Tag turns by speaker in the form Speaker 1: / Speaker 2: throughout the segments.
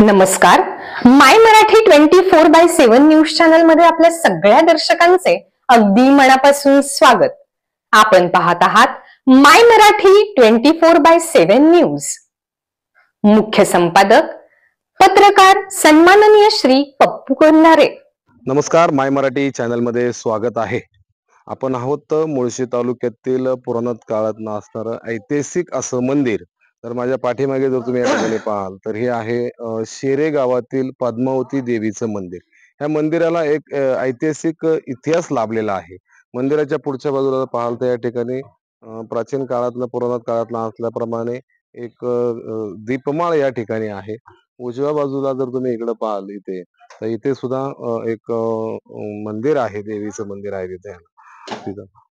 Speaker 1: नमस्कार. माय Marathi 24/7 news channel मध्ये आपल्या सगळ्या दर्शकांचे अगदी मनापासून स्वागत. आपण पाहत आहात माय मराठी 24/7 न्यूज. मुख्य संपादक पत्रकार सन्माननीय श्री पप्पू कोल्हारे.
Speaker 2: नमस्कार. माय मराठी चॅनल मध्ये स्वागत आहे. आपण आहोत मुळशी तालुक्यातील पुराणत काळात नासणारं ऐतिहासिक असं मंदिर. तर माझ्या पाठीमागे जर तुम्ही या ठिकाणी पाहाल तर हे आहे शेरे गावातील पद्मावती देवीचं मंदिर. ह्या मंदिराला एक ऐतिहासिक इतिहास लाभलेला आहे. मंदिराच्या पुढच्या बाजूला पाहाल तर या ठिकाणी प्राचीन काळातलं पुराणत काळातला असल्याप्रमाणे एक दीपमाळ या ठिकाणी आहे. उजव्या बाजूला जर तुम्ही इकडे पाहाल इथे तर इथे सुद्धा एक मंदिर आहे, देवीचं मंदिर आहे तिथं.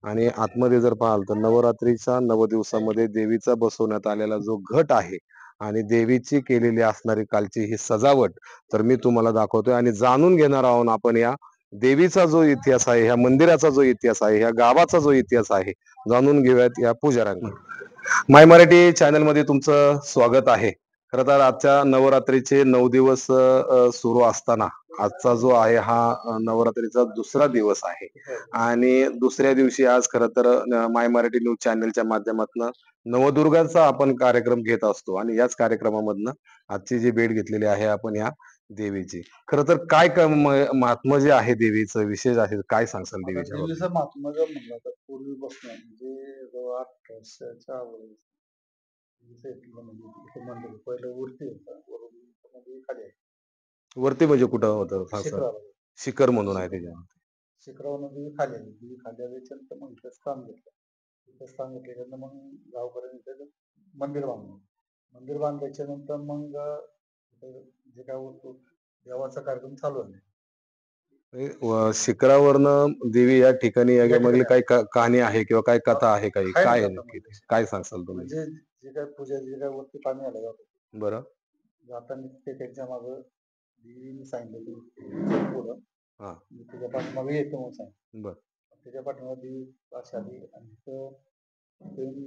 Speaker 2: आणि आतमध्ये जर पाहाल तर नवरात्रीच्या 9 दिवसामध्ये देवीचा बसवण्यात आलेला जो घट आहे आणि देवीची केलेली असणारी कालची ही सजावट तर मी तुम्हाला दाखवतोय आणि जाणून घेणार आहोत आपण या देवीचा जो इतिहास आहे, ह्या मंदिराचा जो इतिहास आहे, ह्या गावाचा जो इतिहास आहे, जाणून घेऊयात या पुजाऱ्यांकडून. माय मराठी चॅनल मध्ये तुमचं स्वागत आहे. खरं तर आजच्या नवरात्रीचे 9 दिवस सुरू असताना आजचा जो आहे हा नवरात्रीचा दुसरा दिवस आहे आणि दुसऱ्या दिवशी आज खरं तर माय मराठी न्यूज चॅनलच्या माध्यमातून नवदुर्गाचा आपण कार्यक्रम घेत असतो आणि याच कार्यक्रमामधनं आजची जी भेट घेतलेली आहे आपण या देवीची. खरं तर काय महात्मा जे आहे देवीचं विशेष आहे, काय सांगसाल देवीच्या
Speaker 3: देवीचं महात्मा जर म्हणलं तर पूर्वीपासून म्हणजे जवळ 1800च्या मंदिर पहिलं वरती होतं, वरून खाली आहे.
Speaker 2: वरती म्हणजे कुठं होतं?
Speaker 3: शिखरावर
Speaker 2: शिखर म्हणून आहे त्याच्यामध्ये.
Speaker 3: शिखरावर देवी खाली आली. देवी खाली आल्याच्या नंतर मग इथं स्थान घेतलं. इथं स्थान घेतल्यानंतर मग गावकऱ्यांनी इथं मंदिर बांधलं. मंदिर बांधल्याच्या नंतर मग जे काय होतो देवाचा कार्यक्रम चालू आहे.
Speaker 2: शिखरावरनं देवी या ठिकाणी याच्यामधली काही कहाणी आहे किंवा काय कथा आहे, काही काय नक्की काय सांगसाल तुम्ही?
Speaker 3: म्हणजे जे काय पूजा जे काय वरती पाणी आलं जातं
Speaker 2: बरं,
Speaker 3: जाताना ते त्याच्या मागं देवीने सांगितलं पुढं मी तुझ्या पाठीमागे येतो म्हणून सांगितलं.
Speaker 2: बरं,
Speaker 3: त्याच्या पाठीमागे देवी अशी आली आणि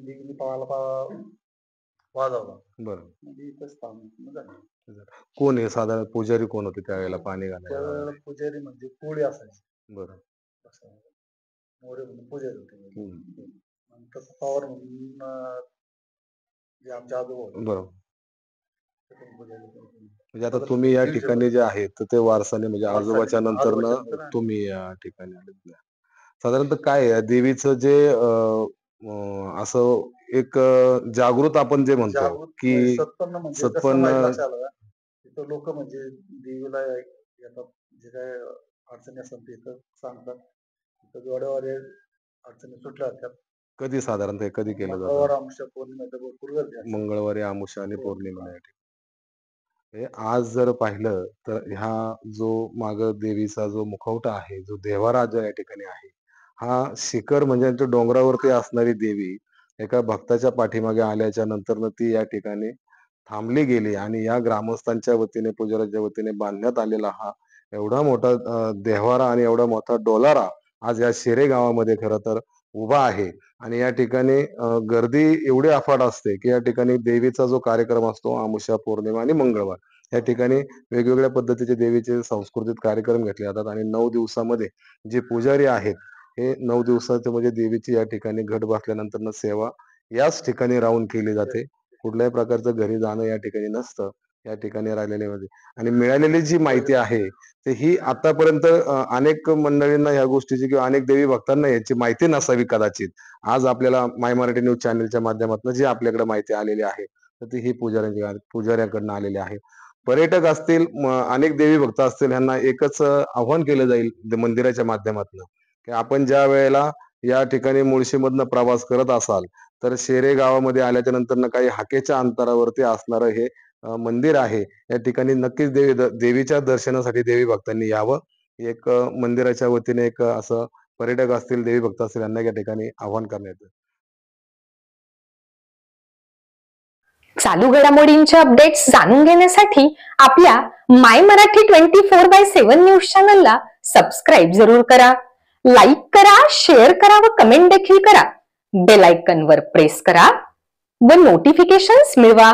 Speaker 3: देवीने पावाला वाजवला.
Speaker 2: बरं.
Speaker 3: म्हणजे इथं स्थान झालं.
Speaker 2: कोण आहे साधारण पुजारी कोण होते त्यावेळेला पाणी घालायला?
Speaker 3: पुजारी म्हणजे कोळी असायचे.
Speaker 2: बरं,
Speaker 3: मोरे म्हणून पुजारी होते. तसं पवार म्हणून जे आमच्या आजोबा.
Speaker 2: बरोबर. म्हणजे आता तुम्ही या ठिकाणी जे आहेत तर ते वारसाने म्हणजे आजोबाच्या नंतर तुम्ही या ठिकाणी आले. साधारणतः काय आहे देवीचं जे असं एक जागृत आपण जे म्हणतो की
Speaker 3: सत्पन्न तिथं लोक म्हणजे देवीला येतात, जे काय अडचणी असतात तिथं सांगतात. तिथं जोड्यावारे अडचणी सुटल्या जातात.
Speaker 2: कधी साधारणतः कधी केलं जातं?
Speaker 3: मंगळवार अमावस्या पौर्णिमेला भरपूर गर्दी असते.
Speaker 2: मंगळवारी अमावस्या आणि पौर्णिमेला. आज जर पाहिलं तर ह्या जो माग देवीचा जो मुखवटा आहे, जो देव्हारा जो या ठिकाणी आहे, हा शिखर म्हणजे डोंगरावरती असणारी देवी एका भक्ताच्या पाठीमागे आल्याच्या नंतर ती या ठिकाणी थांबली गेली आणि या ग्रामस्थांच्या वतीने पुजाऱ्याच्या वतीने बांधण्यात आलेला हा एवढा मोठा देव्हारा आणि एवढा मोठा डोलारा आज या शेरे गावामध्ये खरं तर उभा आहे. आणि या ठिकाणी गर्दी एवढी अफाट असते की या ठिकाणी देवीचा जो कार्यक्रम असतो अमावस्या, पौर्णिमा आणि मंगळवार या ठिकाणी वेगवेगळ्या पद्धतीचे देवीचे सांस्कृतिक कार्यक्रम घेतले जातात आणि 9 दिवसामध्ये जे पुजारी आहेत हे 9 दिवसाचे म्हणजे देवीची या ठिकाणी घट बसल्यानंतर सेवा याच ठिकाणी राहून केली जाते. कुठल्याही प्रकारचं घरी जाणं या ठिकाणी नसतं या ठिकाणी राहिलेले मध्ये. आणि मिळालेली जी माहिती आहे ते ही आतापर्यंत अनेक मंडळींना ह्या गोष्टीची किंवा अनेक देवी भक्तांना याची माहिती नसावी कदाचित. आज आपल्याला माय मराठी न्यूज चॅनलच्या माध्यमातून जी आपल्याकडे माहिती आलेली आहे तर ती ही पुजाऱ्यांकडनं आलेली आहे. पर्यटक असतील, अनेक देवी भक्त असतील, यांना एकच आव्हान केलं जाईल मंदिराच्या माध्यमातून की आपण ज्या वेळेला या ठिकाणी मुळशीमधनं प्रवास करत असाल तर शेरे गावामध्ये आल्याच्या नंतर काही हाकेच्या अंतरावरती असणारं हे मंदिर आहे. या ठिकाणी नक्कीच देवीच्या दर्शनासाठी देवी भक्तांनी यावं. एक मंदिराच्या वतीने एक असं पर्यटक असतील, देवी भक्त असतील यांना या ठिकाणी आव्हान करण्यात येतं.
Speaker 1: चालू घडामोडींचे अपडेट्स जाणून घेण्यासाठी आपल्या माय मराठी 24/7 न्यूज चॅनलला सबस्क्राईब जरूर करा, लाईक करा, शेअर करा व कमेंट देखील करा. बेल आयकॉन वर प्रेस करा व नोटिफिकेशन्स मिळवा.